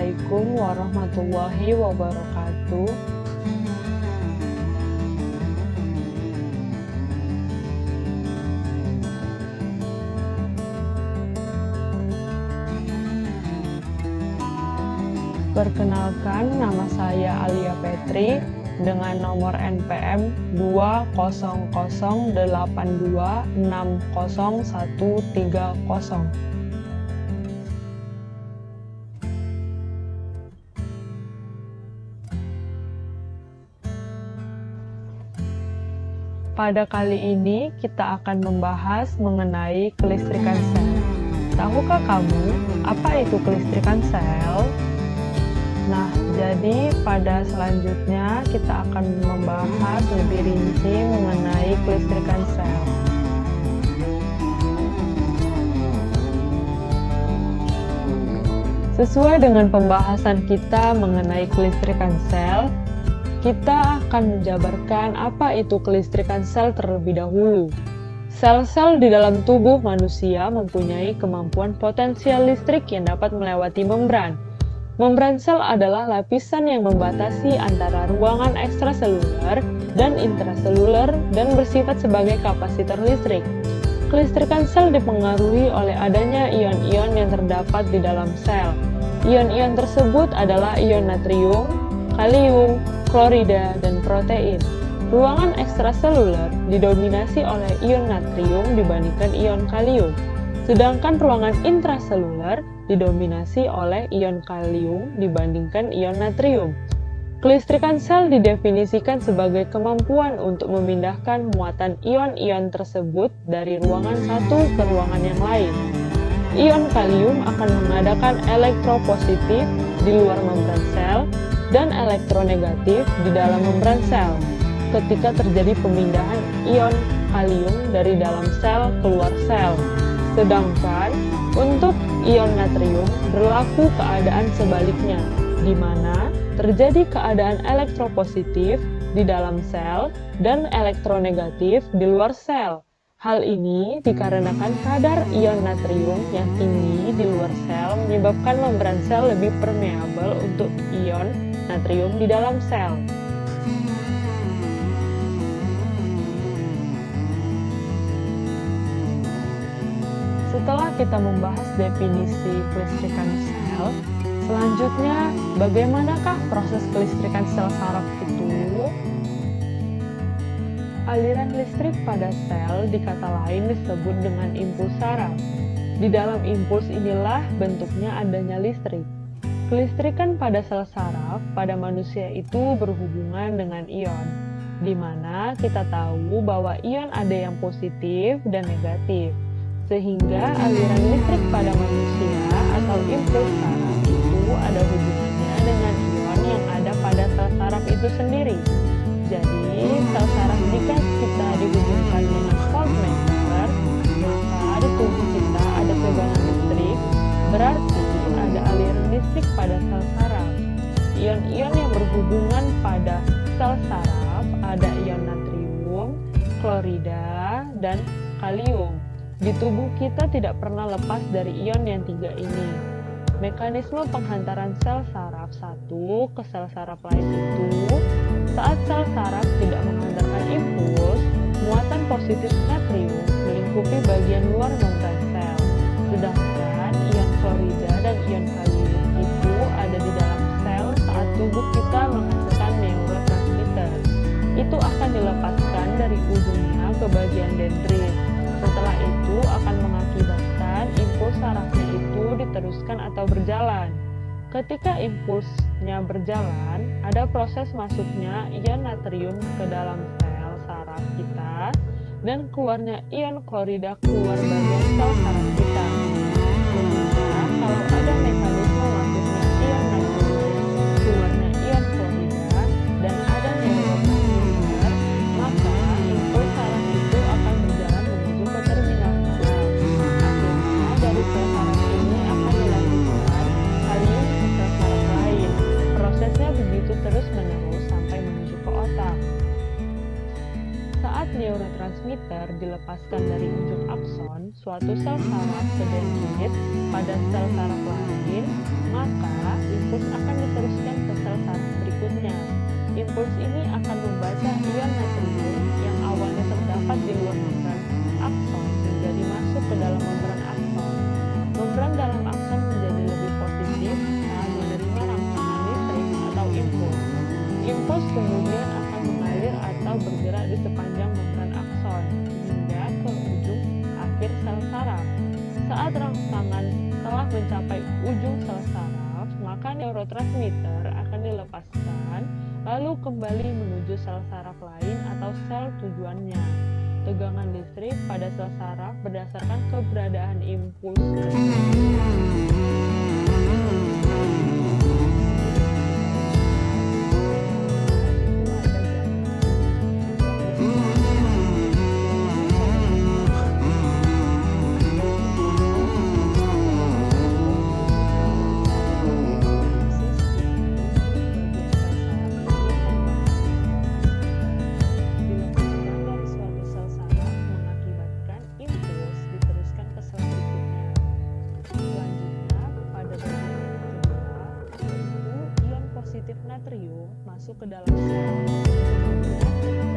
Assalamualaikum warahmatullahi wabarakatuh. Perkenalkan, nama saya Alia Petri dengan nomor NPM 20082600130. Pada kali ini kita akan membahas mengenai kelistrikan sel. Tahukah kamu apa itu kelistrikan sel? Nah, jadi pada selanjutnya kita akan membahas lebih rinci mengenai kelistrikan sel. Sesuai dengan pembahasan kita mengenai kelistrikan sel, kita akan menjabarkan apa itu kelistrikan sel terlebih dahulu. Sel-sel di dalam tubuh manusia mempunyai kemampuan potensial listrik yang dapat melewati membran. Membran sel adalah lapisan yang membatasi antara ruangan ekstraseluler dan intraseluler dan bersifat sebagai kapasitor listrik. Kelistrikan sel dipengaruhi oleh adanya ion-ion yang terdapat di dalam sel. Ion-ion tersebut adalah ion natrium, kalium, klorida, dan protein. Ruangan ekstraseluler didominasi oleh ion natrium dibandingkan ion kalium, sedangkan ruangan intraseluler didominasi oleh ion kalium dibandingkan ion natrium. Kelistrikan sel didefinisikan sebagai kemampuan untuk memindahkan muatan ion-ion tersebut dari ruangan satu ke ruangan yang lain. Ion kalium akan mengadakan elektropositif di luar membran sel dan elektronegatif di dalam membran sel ketika terjadi pemindahan ion kalium dari dalam sel keluar sel. Sedangkan untuk ion natrium berlaku keadaan sebaliknya, di mana terjadi keadaan elektropositif di dalam sel dan elektronegatif di luar sel. Hal ini dikarenakan kadar ion natrium yang tinggi di luar sel menyebabkan membran sel lebih permeabel untuk ion natrium di dalam sel. Setelah kita membahas definisi kelistrikan sel, selanjutnya bagaimanakah proses kelistrikan sel saraf itu? Aliran listrik pada sel di kata lain disebut dengan impuls saraf. Di dalam impuls inilah bentuknya adanya listrik. Kelistrikan pada sel saraf pada manusia itu berhubungan dengan ion, di mana kita tahu bahwa ion ada yang positif dan negatif, sehingga aliran listrik pada manusia atau impuls saraf itu ada hubungannya dengan ion yang ada pada sel saraf itu sendiri. Jadi, sel saraf jika kita dihubungkan dengan voltmeter, maka di tubuh kita ada tegangan listrik, berarti ada aliran listrik pada sel saraf. Ion-ion yang berhubungan pada sel saraf ada ion natrium, klorida, dan kalium. Di tubuh kita tidak pernah lepas dari ion yang tiga ini. Mekanisme penghantaran sel saraf satu ke sel saraf lain itu, saat sel saraf tidak menghantarkan impuls, muatan positif natrium melingkupi bagian luar membran sel, sedangkan ion klorida dan ion kalium itu ada di dalam sel saat tubuh kita menghasilkan neurotransmitter. Itu akan dilepaskan dari ujungnya ke bagian dendrit. Setelah itu akan mengakibatkan impuls sarafnya itu diteruskan atau berjalan. Ketika impulsnya berjalan, ada proses masuknya ion natrium ke dalam sel saraf kita dan keluarnya ion klorida keluar bagian sel saraf kita. Sehingga kalau ada mekanisme masuknya ion natrium, keluarnya ion klorida, dan ada neurotransmitter, maka impuls saraf itu akan berjalan menuju ke terminal saraf. Akhirnya dari sel saraf ini akan dilanjutkan kalium ke sel saraf lain. Prosesnya begitu terus menerus sampai menuju ke otak. Saat neurotransmitter dilepaskan dari ujung akson suatu sel saraf ke dendrit pada sel saraf lain, maka impuls Impuls ini akan membaca ion natrium yang awalnya terdapat di luar membran akson menjadi masuk ke dalam membran akson. Membran dalam akson menjadi lebih positif saat menerima rangsangan listrik atau impuls. Impuls kemudian akan mengalir atau bergerak di sepanjang membran akson hingga ke ujung akhir sel saraf. Saat rangsangan telah mencapai ujung sel saraf, maka neurotransmitter akan dilepaskan lalu kembali menuju sel saraf lain atau sel tujuannya. Tegangan listrik pada sel saraf berdasarkan keberadaan impuls. Natrium masuk ke dalam sel.